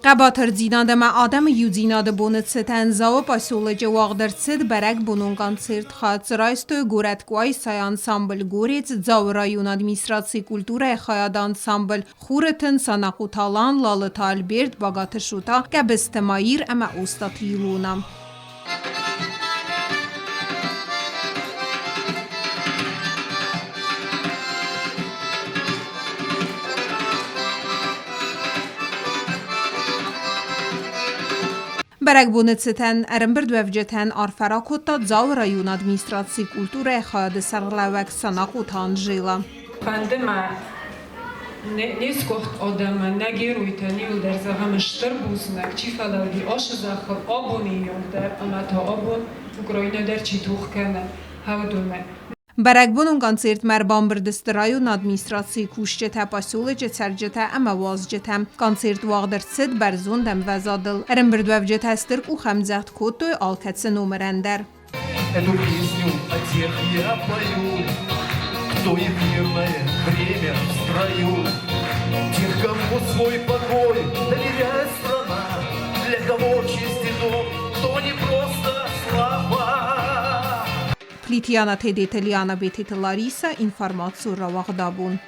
Qabatır zinadəmə adəm yudinadı bunu çətən zava pasolacı vağdırçıd bərək bunun konçert xatsıraystoy goretquay say ansambl gorec zav rayon administrasiya kultura xayad ansambl xurıtın sanaqutalan lalıt albert bagatışuta qəbistəmayir əmə ostatiluna. Bərək bunu çətən ərəmbird vəvcətən arfərakotda zav rayon administrasiya kultura xayad sərləvək sanaqotan jila. Pandema neskort odama nagirujte ni uderzavame štrbuznak, čifalali ošezahov obuni yolder, ama to obun ugrojneder čituhkene havdune. Bərək bunun konsert mərban birdist rayon administrasiya kuşcətə pasolacı çərcətə əmə vazcətə. Konsert vağdırçıd bərzundəm vəzadıl. Ərəmbird vəvcətəstırk u xəmzəxt kotoy alkətsi numerəndər. Эту песню о тех я пою, кто и в мирное время в строю. Тех, кому свой покой доверяет страна, для кого честь и дом, кто не просто слава. Plitiana tedeteliana betitlarisa informatsiya ravaqdabun.